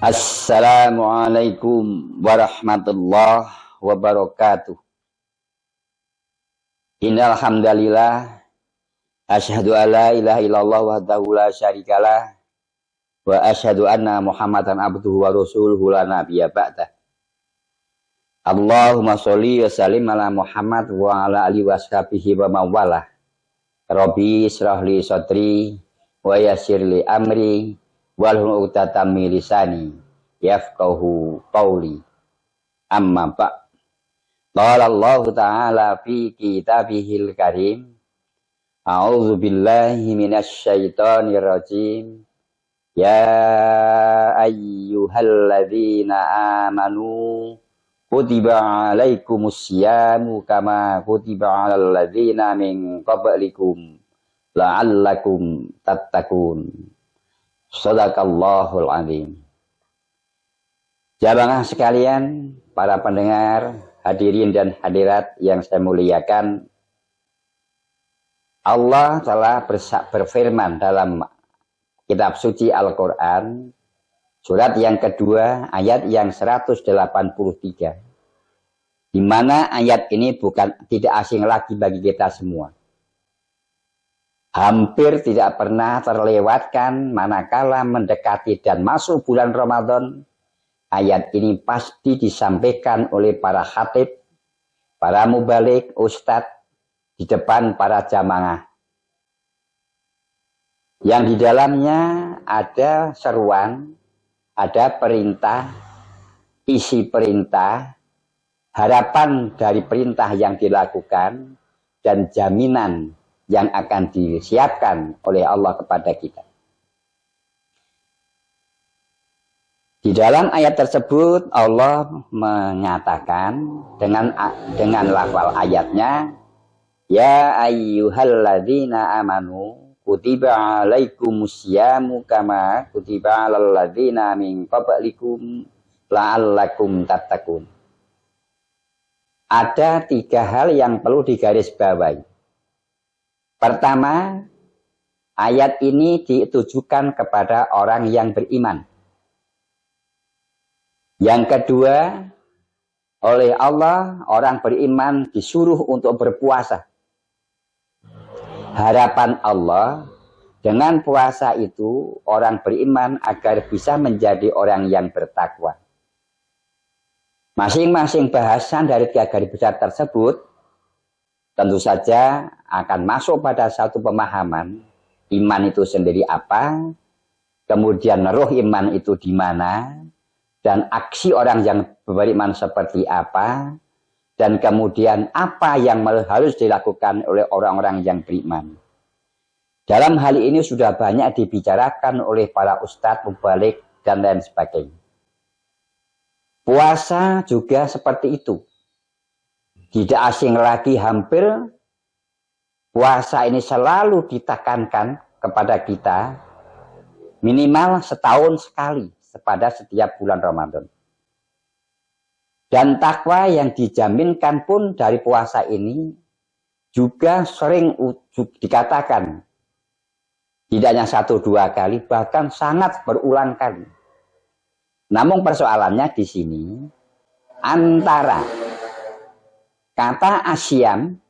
Assalamualaikum warahmatullahi wabarakatuh. Innal hamdalillah asyhadu alla ilaha illallah wahdahu la syarikalah wa asyhadu anna Muhammadan abduhu wa rasuluhu la nabiyya ba'dah. Allahumma sholli wa sallim ala Muhammad wa ala alihi washabihi wa mawalah. Rabbi israh li sadri wa yassir li amri wahlul 'uqdatam min lisani yafqahu qawli. Amma ba' qala Allah ta'ala fi kitabihil karim a'udzu billahi minasy syaithanir rajim ya ayyuhalladzina amanu kutiba alaikumus syamu kama kutiba alal ladzina min qablikum la'allakum tattaqun. Shadaqallahul azim. Jamaah sekalian, para pendengar, hadirin dan hadirat yang saya muliakan, Allah telah berfirman dalam kitab suci Al-Quran, surat yang kedua, ayat yang 183. Di mana ayat ini tidak asing lagi bagi kita semua. Hampir tidak pernah terlewatkan manakala mendekati dan masuk bulan Ramadan, ayat ini pasti disampaikan oleh para khatib, para mubalik, ustadz, di depan para jamaah. Yang di dalamnya ada seruan, ada perintah, isi perintah, harapan dari perintah yang dilakukan, dan jaminan yang akan disiapkan oleh Allah kepada kita. Di dalam ayat tersebut Allah menyatakan dengan lafal ayatnya, ya ayyuhalladzina amanu kutiba alaikumus syamu kama kutiba alal ladzina min qablikum la'allakum tattaqun. Ada 3 hal yang perlu digarisbawahi. Pertama, ayat ini ditujukan kepada orang yang beriman. Yang kedua, oleh Allah, orang beriman disuruh untuk berpuasa. Harapan Allah, dengan puasa itu, orang beriman agar bisa menjadi orang yang bertakwa. Masing-masing bahasan dari 3 garis besar tersebut, tentu saja akan masuk pada satu pemahaman, iman itu sendiri apa, kemudian roh iman itu di mana, dan aksi orang yang beriman seperti apa, dan kemudian apa yang harus dilakukan oleh orang-orang yang beriman. Dalam hal ini sudah banyak dibicarakan oleh para ustadz, mubalik, dan lain sebagainya. Puasa juga seperti itu. Tidak asing lagi, hampir puasa ini selalu ditekankan kepada kita minimal setahun sekali pada setiap bulan Ramadan. Dan takwa yang dijaminkan pun dari puasa ini juga sering dikatakan. Tidak hanya 1-2 kali, bahkan sangat berulang kali. Namun persoalannya di sini, antara kata asyam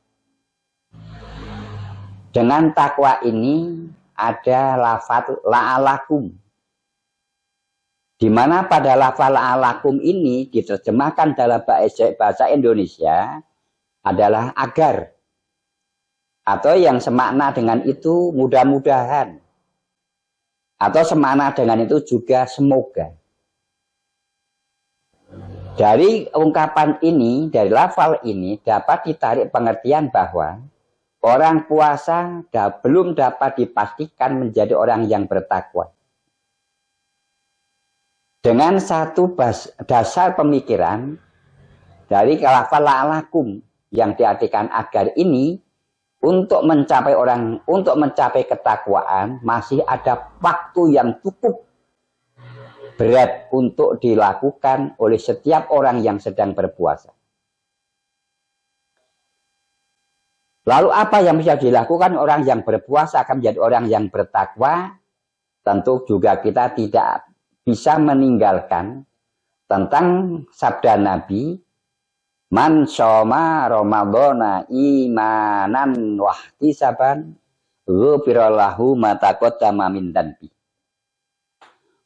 dengan takwa ini ada lafaz la'alakum. Di mana pada lafaz la'alakum ini diterjemahkan dalam bahasa Indonesia adalah agar. Atau yang semakna dengan itu mudah-mudahan. Atau semakna dengan itu juga semoga. Dari ungkapan ini, dari lafal ini dapat ditarik pengertian bahwa orang puasa belum dapat dipastikan menjadi orang yang bertakwa. Dengan satu dasar pemikiran dari lafal la'alakum yang diartikan agar ini, untuk mencapai ketakwaan masih ada waktu yang cukup berat untuk dilakukan oleh setiap orang yang sedang berpuasa. Lalu apa yang bisa dilakukan orang yang berpuasa akan menjadi orang yang bertakwa? Tentu juga kita tidak bisa meninggalkan tentang sabda Nabi, man shoma ramadhana imanan wahtisaban ghufirallahu ma taqaddama min dhanbi.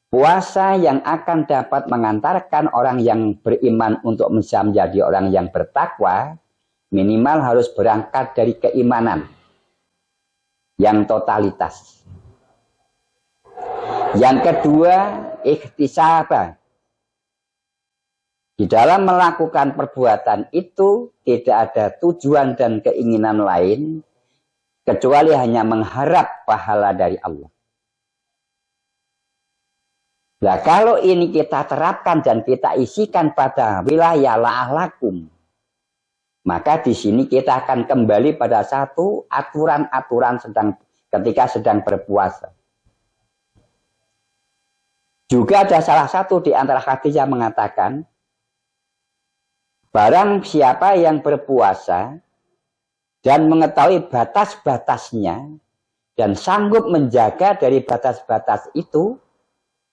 Puasa yang akan dapat mengantarkan orang yang beriman untuk bisa menjadi orang yang bertakwa, minimal harus berangkat dari keimanan yang totalitas. Yang kedua, ikhtisaba. Di dalam melakukan perbuatan itu tidak ada tujuan dan keinginan lain kecuali hanya mengharap pahala dari Allah. Nah, kalau ini kita terapkan dan kita isikan pada wilayah la'alakum, maka di sini kita akan kembali pada satu aturan-aturan ketika sedang berpuasa. Juga ada salah satu di antara hadis yang mengatakan, barang siapa yang berpuasa dan mengetahui batas-batasnya dan sanggup menjaga dari batas-batas itu,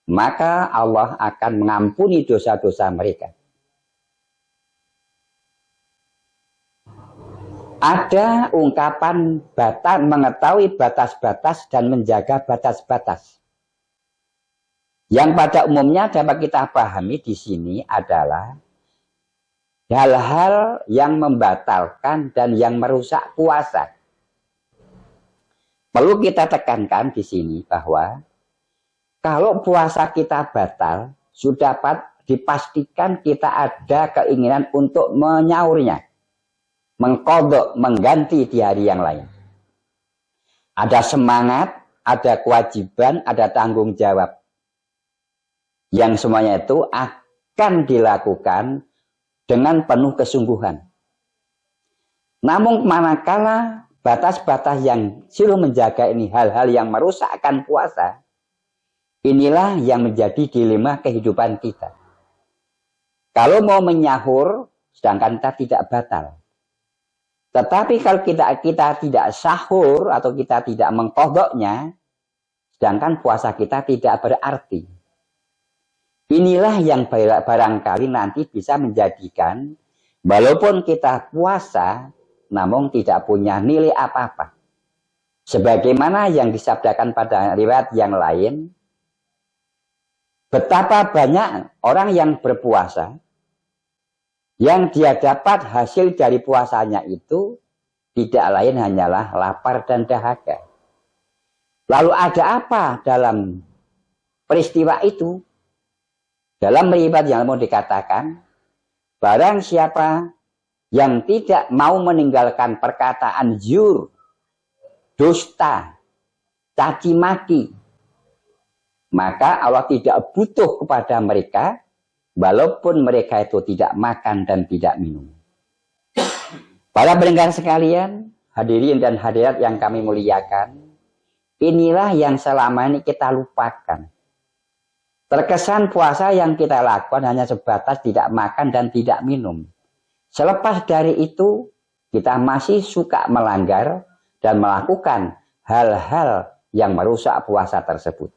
maka Allah akan mengampuni dosa-dosa mereka. Ada ungkapan mengetahui batas-batas dan menjaga batas-batas. Yang pada umumnya dapat kita pahami di sini adalah hal-hal yang membatalkan dan yang merusak puasa. Perlu kita tekankan di sini bahwa kalau puasa kita batal, sudah dapat dipastikan kita ada keinginan untuk menyaurnya, mengqadha, mengganti di hari yang lain. Ada semangat, ada kewajiban, ada tanggung jawab. Yang semuanya itu akan dilakukan dengan penuh kesungguhan. Namun manakala batas-batas yang suruh menjaga ini hal-hal yang merusakkan puasa, inilah yang menjadi dilema kehidupan kita. Kalau mau menyahur, sedangkan kita tidak batal. Tetapi kalau kita tidak sahur atau kita tidak mengqadhanya, sedangkan puasa kita tidak berarti. Inilah yang barangkali nanti bisa menjadikan, walaupun kita puasa, namun tidak punya nilai apa-apa. Sebagaimana yang disabdakan pada riwayat yang lain, betapa banyak orang yang berpuasa, yang dia dapat hasil dari puasanya itu tidak lain hanyalah lapar dan dahaga. Lalu ada apa dalam peristiwa itu? Dalam riwayat yang mau dikatakan, barang siapa yang tidak mau meninggalkan perkataan zur, dusta, caci maki, maka Allah tidak butuh kepada mereka, walaupun mereka itu tidak makan dan tidak minum. Para pendengar sekalian, hadirin dan hadirat yang kami muliakan, inilah yang selama ini kita lupakan. Terkesan puasa yang kita lakukan hanya sebatas tidak makan dan tidak minum. Selepas dari itu, kita masih suka melanggar dan melakukan hal-hal yang merusak puasa tersebut.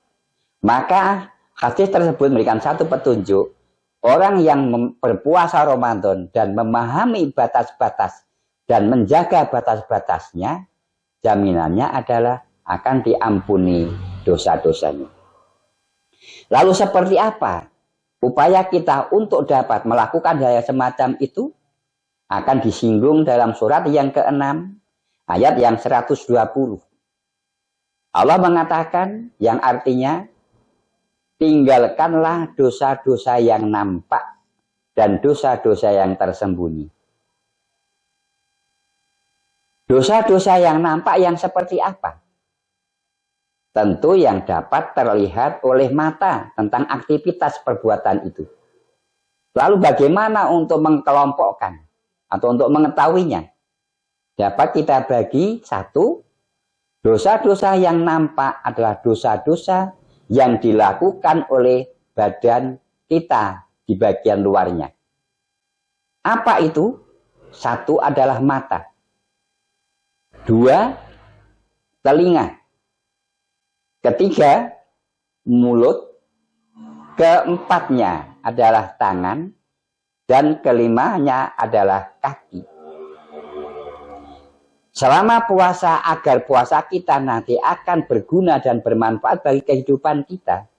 Maka hadis tersebut memberikan satu petunjuk, orang yang berpuasa Ramadan dan memahami batas-batas dan menjaga batas-batasnya, jaminannya adalah akan diampuni dosa-dosanya. Lalu seperti apa upaya kita untuk dapat melakukan hal semacam itu? Akan disinggung dalam surat yang ke-6, ayat yang 120. Allah mengatakan yang artinya, tinggalkanlah dosa-dosa yang nampak dan dosa-dosa yang tersembunyi. Dosa-dosa yang nampak yang seperti apa? Tentu yang dapat terlihat oleh mata tentang aktivitas perbuatan itu. Lalu bagaimana untuk mengkelompokkan atau untuk mengetahuinya? Dapat kita bagi satu, dosa-dosa yang nampak adalah dosa-dosa yang dilakukan oleh badan kita di bagian luarnya. Apa itu? Satu adalah mata. Dua, telinga. Ketiga, mulut. keempatnya adalah tangan, dan kelimanya adalah kaki. Selama puasa, agar puasa kita nanti akan berguna dan bermanfaat bagi kehidupan kita,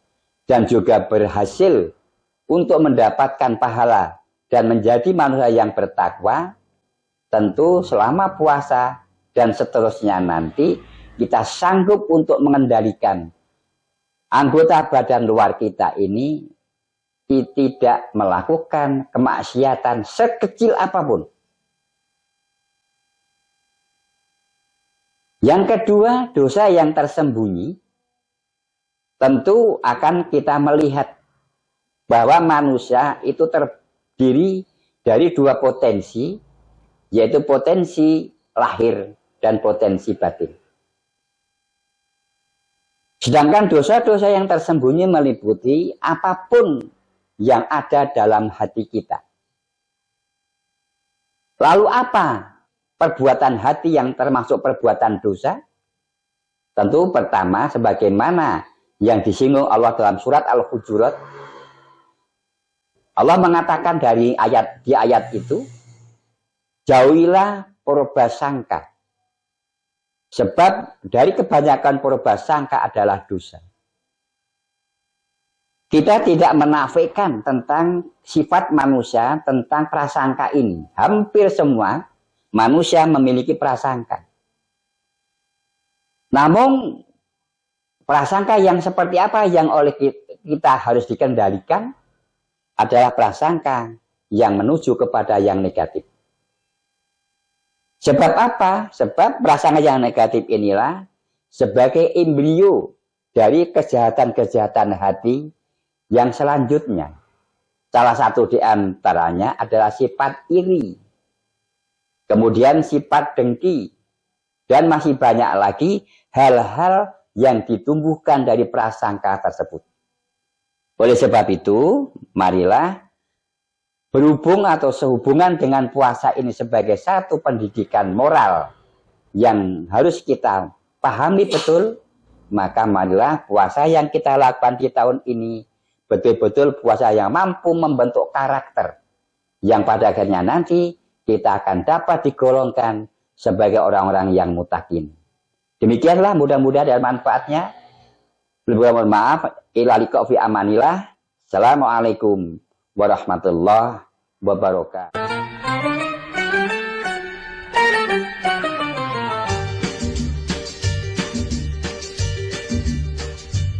dan juga berhasil untuk mendapatkan pahala dan menjadi manusia yang bertakwa, tentu selama puasa dan seterusnya nanti kita sanggup untuk mengendalikan anggota badan luar kita ini tidak melakukan kemaksiatan sekecil apapun. Yang kedua, dosa yang tersembunyi. Tentu akan kita melihat bahwa manusia itu terdiri dari dua potensi, yaitu potensi lahir dan potensi batin. Sedangkan dosa-dosa yang tersembunyi meliputi apapun yang ada dalam hati kita. Lalu apa perbuatan hati yang termasuk perbuatan dosa? Tentu pertama, sebagaimana yang disinggung Allah dalam surat Al-Hujurat, Allah mengatakan di ayat itu, jauhilah purbasangka, sebab dari kebanyakan purbasangka adalah dosa. Kita tidak menafikan tentang sifat manusia, tentang prasangka ini. Hampir semua manusia memiliki prasangka. Namun, prasangka yang seperti apa yang oleh kita harus dikendalikan adalah prasangka yang menuju kepada yang negatif. Sebab apa? Sebab prasangka yang negatif inilah sebagai embrio dari kejahatan-kejahatan hati yang selanjutnya. Salah satu di antaranya adalah sifat iri, kemudian sifat dengki, dan masih banyak lagi hal-hal yang ditumbuhkan dari prasangka tersebut. Oleh sebab itu, marilah berhubung atau sehubungan dengan puasa ini sebagai satu pendidikan moral yang harus kita pahami betul, maka marilah puasa yang kita lakukan di tahun ini betul-betul puasa yang mampu membentuk karakter, yang pada akhirnya nanti kita akan dapat digolongkan sebagai orang-orang yang mutakin. Demikianlah, mudah-mudahan ada manfaatnya. Mohon maaf. Ila liqa fi amanillah. Assalamualaikum warahmatullahi wabarakatuh.